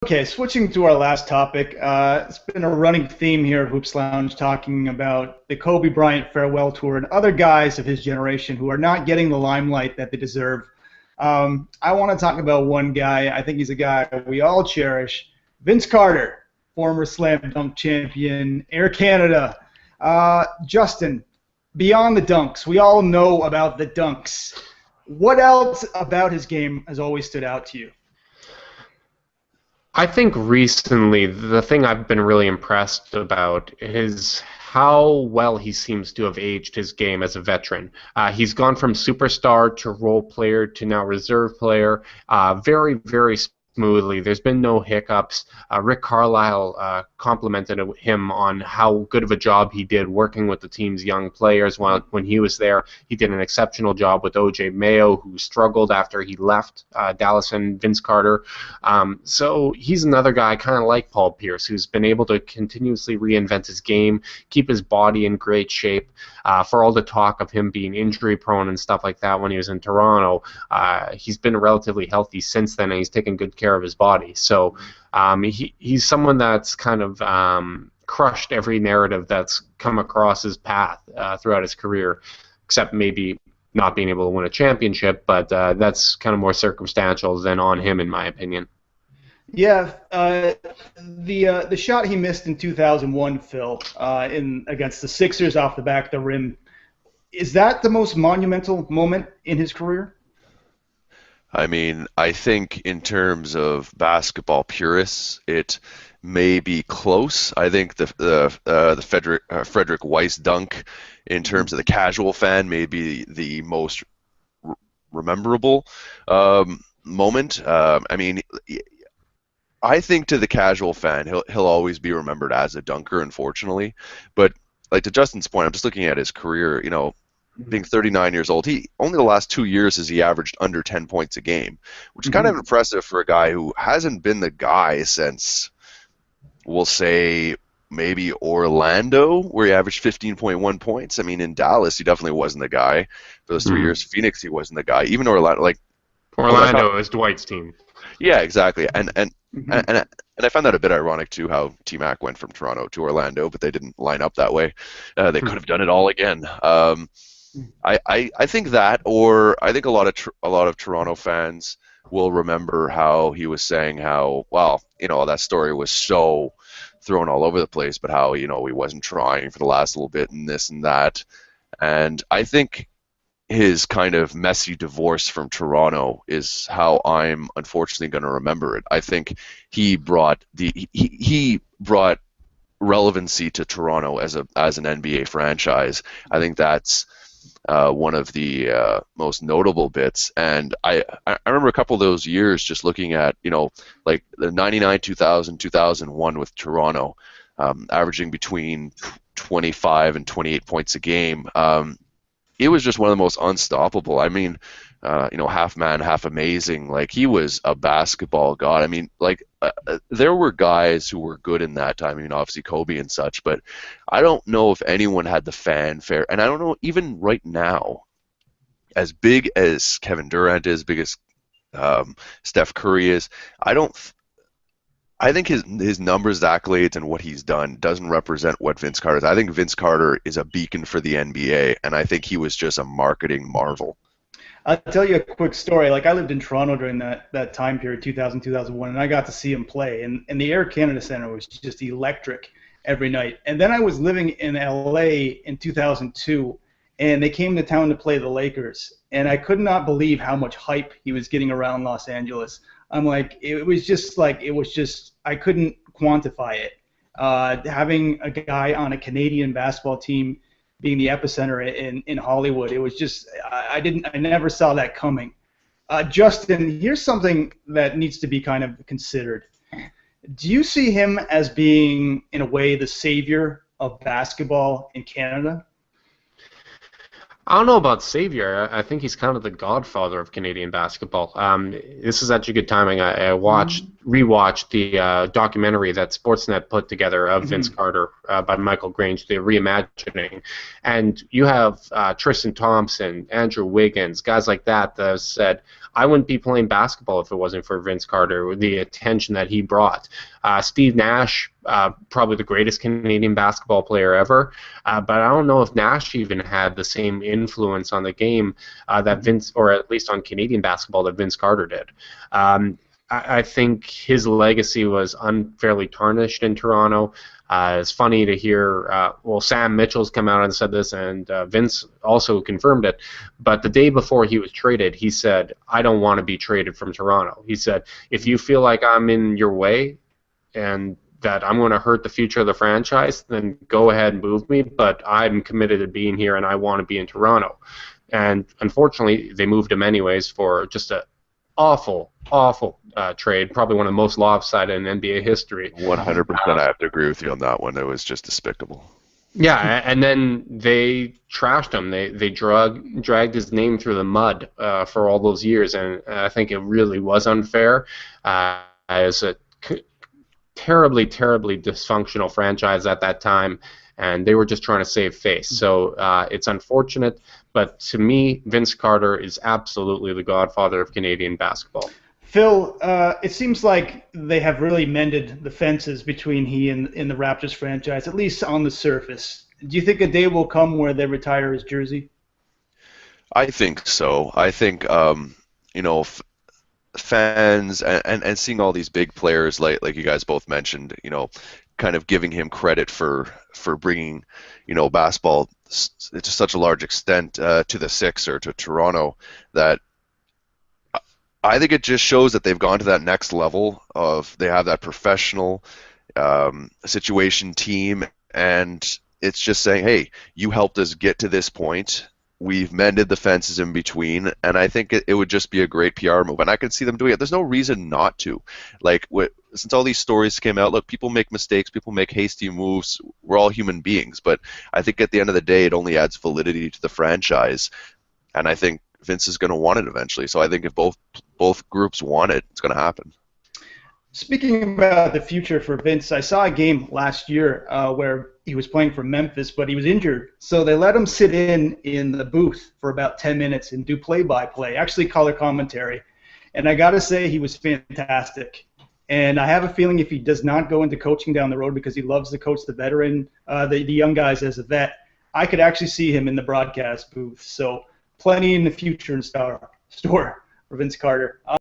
Okay, switching to our last topic. It's been a running theme here at Hoops Lounge talking about the Kobe Bryant farewell tour and other guys of his generation who are not getting the limelight that they deserve. I want to talk about one guy. I think he's a guy we all cherish. Vince Carter, former slam dunk champion, Air Canada. Justin, beyond the dunks, we all know about the dunks. What else about his game has always stood out to you? I think recently the thing I've been really impressed about is how well he seems to have aged his game as a veteran. He's gone from superstar to role player to now reserve player very, very smoothly. There's been no hiccups. Rick Carlisle complimented him on how good of a job he did working with the team's young players when he was there. He did an exceptional job with O.J. Mayo, who struggled after he left Dallas and Vince Carter. So he's another guy kind of like Paul Pierce, who's been able to continuously reinvent his game, keep his body in great shape. For all the talk of him being injury prone and stuff like that when he was in Toronto, he's been relatively healthy since then, and he's taken good care of his body. So he's someone that's kind of crushed every narrative that's come across his path throughout his career, except maybe not being able to win a championship, but that's kind of more circumstantial than on him, in my opinion. Yeah, the shot he missed in 2001, Phil, in against the Sixers off the back of the rim, is that the most monumental moment in his career? I mean, I think in terms of basketball purists, it may be close. I think the Frederick Weiss dunk, in terms of the casual fan, may be the most rememberable moment. I mean, I think to the casual fan, he'll always be remembered as a dunker, unfortunately. But like to Justin's point, I'm just looking at his career. Being 39 years old, he only the last 2 years has he averaged under 10 points a game, which is kind of impressive for a guy who hasn't been the guy since, we'll say, maybe Orlando, where he averaged 15.1 points. I mean, in Dallas, he definitely wasn't the guy. For those 3 years, Phoenix, he wasn't the guy. Even Orlando, Orlando is Dwight's team. Yeah, exactly. And I found that a bit ironic too, how T-Mac went from Toronto to Orlando, but they didn't line up that way. They could have done it all again. I think that, or I think a lot of Toronto fans will remember how he was saying how, well, that story was so thrown all over the place, but how he wasn't trying for the last little bit and this and that. And I think his kind of messy divorce from Toronto is how I'm unfortunately going to remember it. I think he brought he brought relevancy to Toronto as an NBA franchise. I think that's one of the most notable bits. And I remember a couple of those years just looking at like the 99, 2000, 2001 with Toronto, averaging between 25 and 28 points a game. It was just one of the most unstoppable. I mean, half man, half amazing. Like, he was a basketball god. I mean, like, there were guys who were good in that time. I mean, obviously Kobe and such, but I don't know if anyone had the fanfare. And I don't know, even right now, as big as Kevin Durant is, big as Steph Curry is, I think his numbers, accolades, and what he's done doesn't represent what Vince Carter is. I think Vince Carter is a beacon for the NBA, and I think he was just a marketing marvel. I'll tell you a quick story. Like, I lived in Toronto during that time period, 2000, 2001, and I got to see him play. And the Air Canada Centre was just electric every night. And then I was living in LA in 2002, and they came to town to play the Lakers. And I could not believe how much hype he was getting around Los Angeles. I'm like, I couldn't quantify it. Having a guy on a Canadian basketball team being the epicenter in Hollywood, it was just, I never saw that coming. Justin, here's something that needs to be kind of considered. Do you see him as being, in a way, the savior of basketball in Canada? I don't know about savior. I think he's kind of the godfather of Canadian basketball. This is actually good timing. I rewatched the documentary that Sportsnet put together of Vince Carter by Michael Grange, the reimagining. And you have Tristan Thompson, Andrew Wiggins, guys like that have said, I wouldn't be playing basketball if it wasn't for Vince Carter, with the attention that he brought. Steve Nash, probably the greatest Canadian basketball player ever, but I don't know if Nash even had the same influence on the game that Vince, or at least on Canadian basketball, that Vince Carter did. I think his legacy was unfairly tarnished in Toronto. It's funny to hear, Sam Mitchell's come out and said this, and Vince also confirmed it, but the day before he was traded, he said, I don't want to be traded from Toronto. He said, if you feel like I'm in your way and that I'm going to hurt the future of the franchise, then go ahead and move me, but I'm committed to being here and I want to be in Toronto. And unfortunately, they moved him anyways for just a awful trade, probably one of the most lopsided in NBA history. 100%, I have to agree with you on that one. It was just despicable. Yeah, and then they trashed him. They dragged his name through the mud for all those years, and I think it really was unfair. As a terribly dysfunctional franchise at that time, and they were just trying to save face. So it's unfortunate, but to me, Vince Carter is absolutely the godfather of Canadian basketball. Phil, it seems like they have really mended the fences between he and the Raptors franchise, at least on the surface. Do you think a day will come where they retire his jersey? I think so. I think, fans and seeing all these big players like you guys both mentioned, kind of giving him credit for bringing, basketball to such a large extent to the Six or to Toronto, that I think it just shows that they've gone to that next level of they have that professional situation team, and it's just saying, hey, you helped us get to this point. We've mended the fences in between, and I think it would just be a great PR move, and I can see them doing it. There's no reason not to. Since all these stories came out, look, people make mistakes, people make hasty moves. We're all human beings, but I think at the end of the day, it only adds validity to the franchise, and I think Vince is going to want it eventually. So I think if both groups want it, it's going to happen. Speaking about the future for Vince, I saw a game last year where he was playing for Memphis, but he was injured. So they let him sit in the booth for about 10 minutes and do play-by-play, actually color commentary. And I got to say, he was fantastic. And I have a feeling if he does not go into coaching down the road because he loves to coach the the young guys as a vet, I could actually see him in the broadcast booth. So plenty in the future in store for Vince Carter.